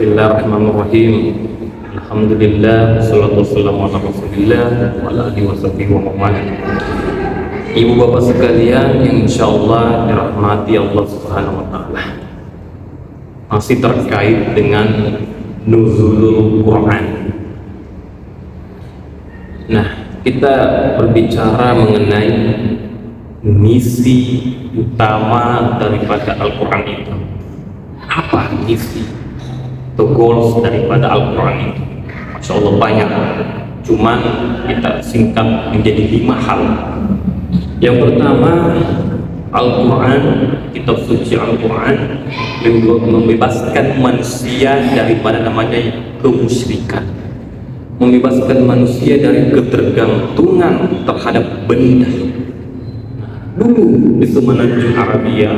Bismillahirrahmanirrahim. Alhamdulillah, wassalatu wassalamu ala rasulillah wa ala alihi washabihi wa man. Ibu bapak sekalian yang insyaallah dirahmati Allah subhanahu wa ta'ala, masih terkait dengan nuzulul Quran. Nah, kita berbicara mengenai misi utama daripada Al-Quran itu. Apa misi atau goals daripada Al-Quran itu? Masya Allah banyak, cuman kita singkat menjadi 5 hal. Yang pertama, Al-Quran, kitab suci Al-Quran membebaskan manusia daripada namanya kemusyrikan, membebaskan manusia dari ketergantungan terhadap benda. Dulu di semenanjung Arabia,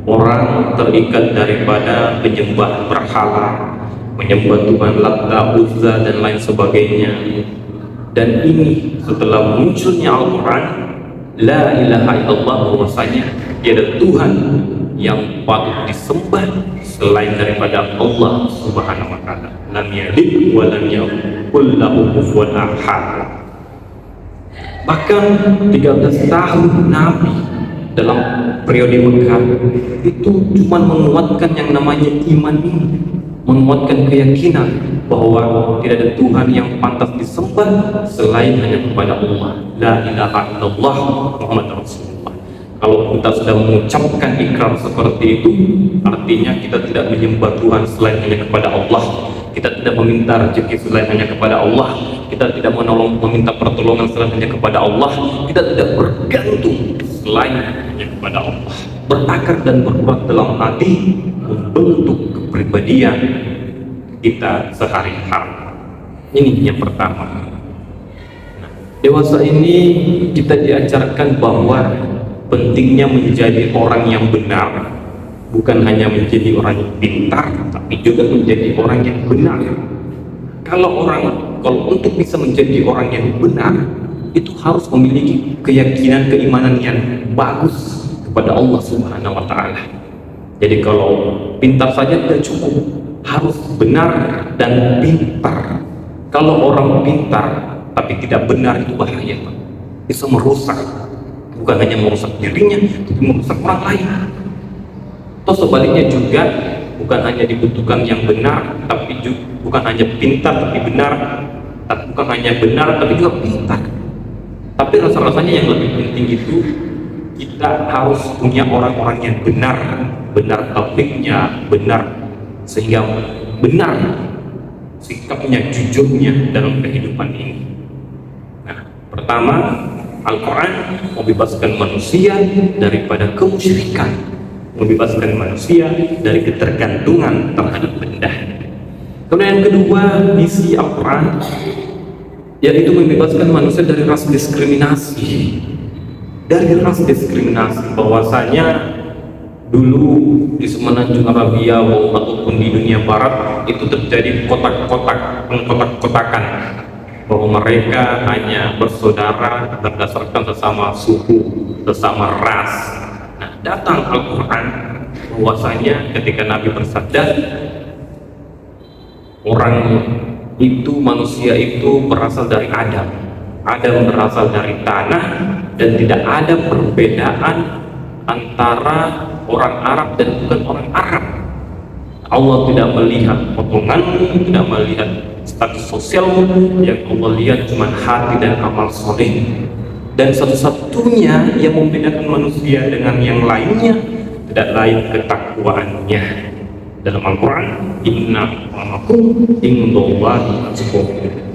orang terikat daripada penyembahan berhala, menyembah Tuhan Lata, Uzza dan lain sebagainya. Dan ini setelah munculnya Al-Quran, la ilaha illallah, bahwasanya tiada Tuhan yang patut disembah selain daripada Allah subhanahu wa ta'ala. Lam yalid wa lam yakul lahu kufuwan ahad. Bahkan 13 tahun Nabi dalam periode Mekah itu cuma menguatkan yang namanya iman ini, menguatkan keyakinan bahwa tidak ada Tuhan yang pantas disembah selain hanya kepada Allah. La ilaha illallah Muhammad Rasulullah. Kalau kita sudah mengucapkan ikrar seperti itu, artinya kita tidak menyembah Tuhan selain hanya kepada Allah, kita tidak meminta rezeki selain hanya kepada Allah, kita tidak meminta pertolongan selain hanya kepada Allah, kita tidak bergantung selain hanya kepada Allah. Berakar dan berurat dalam hati, membentuk kepribadian kita sehari-hari. Ini yang pertama. Nah, dewasa ini kita diajarkan bahwa pentingnya menjadi orang yang benar, bukan hanya menjadi orang yang pintar, tapi juga menjadi orang yang benar. Kalau untuk bisa menjadi orang yang benar, itu harus memiliki keyakinan, keimanan yang bagus kepada Allah subhanahu wa ta'ala. Jadi kalau pintar saja tidak cukup, harus benar dan pintar. Kalau orang pintar tapi tidak benar, itu bahaya, Pak. Bisa merusak, bukan hanya merusak dirinya, tapi merusak orang lain. Atau sebaliknya juga, bukan hanya dibutuhkan yang benar, tapi juga bukan hanya pintar tapi benar, bukan hanya benar tapi juga pintar. Tapi rasa-rasanya yang lebih penting itu, kita harus punya orang-orang yang benar, benar tauhidnya, benar sehingga benar sikapnya, jujurnya dalam kehidupan ini. Nah, pertama, Al-Quran membebaskan manusia daripada kemusyrikan, membebaskan manusia dari ketergantungan terhadap benda. Kemudian yang kedua, misi Al-Quran yaitu membebaskan manusia dari ras diskriminasi. Dari ras diskriminasi, bahwasanya dulu di semenanjung Arabia ataupun di dunia barat itu terjadi kotak-kotakan bahwa mereka hanya bersaudara berdasarkan sesama suku, sesama ras. Nah, datang Al-Quran bahwasanya ketika Nabi bersabda, orang itu, manusia itu berasal dari Adam, Adam berasal dari tanah, dan tidak ada perbedaan antara orang Arab dan bukan orang Arab. Allah tidak melihat potonganmu, tidak melihat status sosialmu, yang Allah lihat cuma hati dan amal soleh. Dan satu-satunya yang membedakan manusia dengan yang lainnya tidak lain ketakwaannya. Dalam Al-Quran, inna akramakum indallahi atqakum.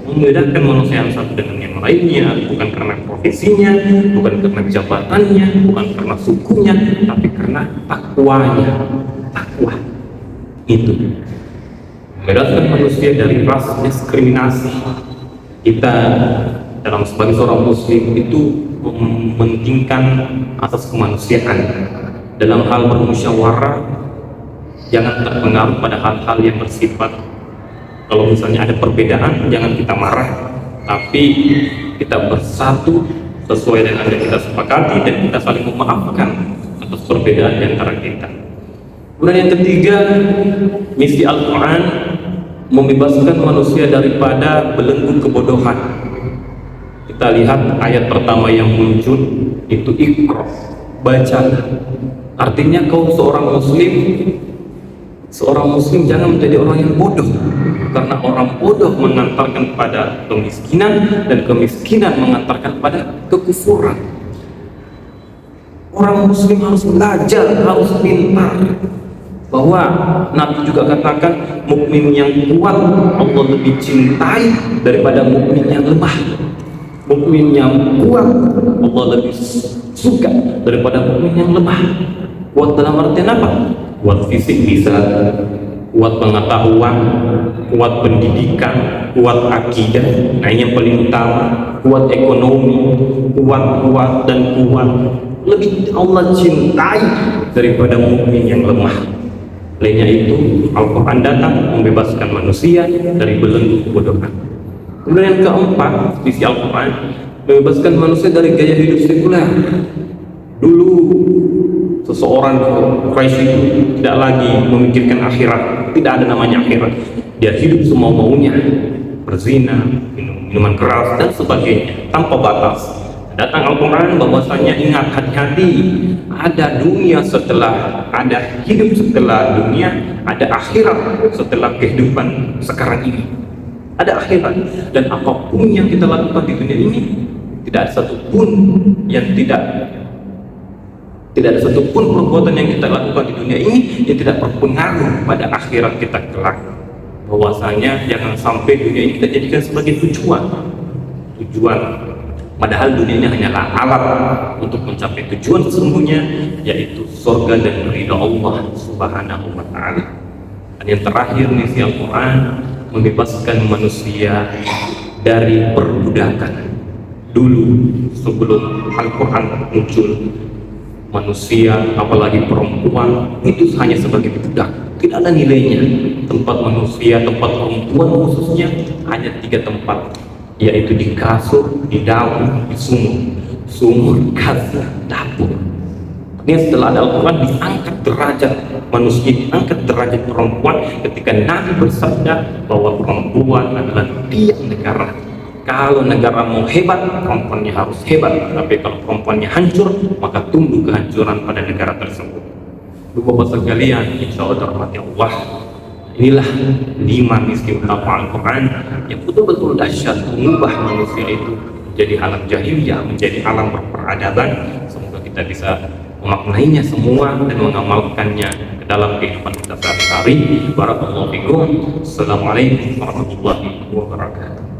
Membedakan manusia yang satu dengan yang lainnya bukan karena profesinya, bukan karena jabatannya, bukan karena sukunya, tapi karena takwanya. Takwa itu membedakan manusia dari ras diskriminasi. Kita dalam sebagai seorang muslim itu mementingkan asas kemanusiaan. Dalam hal bermusyawarah, jangan terpengaruh pada hal-hal yang bersifat, kalau misalnya ada perbedaan, jangan kita marah, tapi kita bersatu sesuai dengan yang kita sepakati dan kita saling memaafkan atas perbedaan di antara kita. Kemudian yang ketiga, misi Al-Quran membebaskan manusia daripada belenggu kebodohan. Kita lihat ayat pertama yang muncul itu Iqra, baca. Artinya kau seorang muslim jangan menjadi orang yang bodoh, karena orang bodoh mengantarkan pada kemiskinan dan kemiskinan mengantarkan pada kekufuran. Orang muslim harus belajar, harus pintar. Bahwa Nabi juga katakan mukmin yang kuat Allah lebih cintai daripada mukmin yang lemah. Mukmin yang kuat Allah lebih suka daripada mukmin yang lemah. Kuat dalam artian apa? Kuat fisik bisa, kuat pengetahuan, kuat pendidikan, kuat akidah. Nah, ini yang paling utama. Kuat ekonomi, kuat dan kuat. Lebih Allah cintai daripada mukmin yang lemah. Lainnya itu Al-Quran datang membebaskan manusia dari belenggu kebodohan. Kemudian yang keempat, sisi Al-Quran membebaskan manusia dari gaya hidup sekuler. Dulu seseorang Quraisy itu tidak lagi memikirkan akhirat, tidak ada namanya akhirat. Dia hidup semau-maunya, berzina, minum minuman keras dan sebagainya tanpa batas. Datang Al-Quran bahwasanya ingat, hati-hati, ada dunia setelah, ada hidup setelah dunia, ada akhirat setelah kehidupan sekarang ini. Ada akhirat, dan apapun yang kita lakukan di dunia ini tidak ada satupun yang tidak ada satupun perbuatan yang kita lakukan di dunia ini yang tidak berpengaruh pada akhirat kita kelak. Bahwasanya jangan sampai dunia ini kita jadikan sebagai tujuan. Padahal dunia ini hanyalah alat untuk mencapai tujuan sesungguhnya, yaitu surga dan ridha Allah Subhanahu wa Ta'ala. Dan yang terakhir, misi Al-Quran membebaskan manusia dari perbudakan. Dulu sebelum Al-Quran muncul, manusia apalagi perempuan itu hanya sebagai budak, tidak ada nilainya. Tempat manusia, tempat perempuan khususnya hanya 3 tempat, yaitu di kasur, di dapur, di sumur, kasur, dapur. Ini setelah ada Al-Quran diangkat derajat manusia, diangkat derajat perempuan ketika Nabi bersabda bahwa perempuan adalah tiang negara. Kalau negara mau hebat, perempuannya harus hebat, tapi kalau perempuannya hancur, maka tumbuh kehancuran pada negara tersebut. Bapak sekalian, insya Allah dirahmati Allah, inilah 5 misi utama Al-Quran yang betul-betul dahsyat, mengubah manusia itu menjadi alam jahiliyah, menjadi alam berperadaban. Semoga kita bisa memaknainya semua dan mengamalkannya ke dalam kehidupan kita sehari-hari. Barakallahu fikum. Assalamualaikum warahmatullahi wabarakatuh.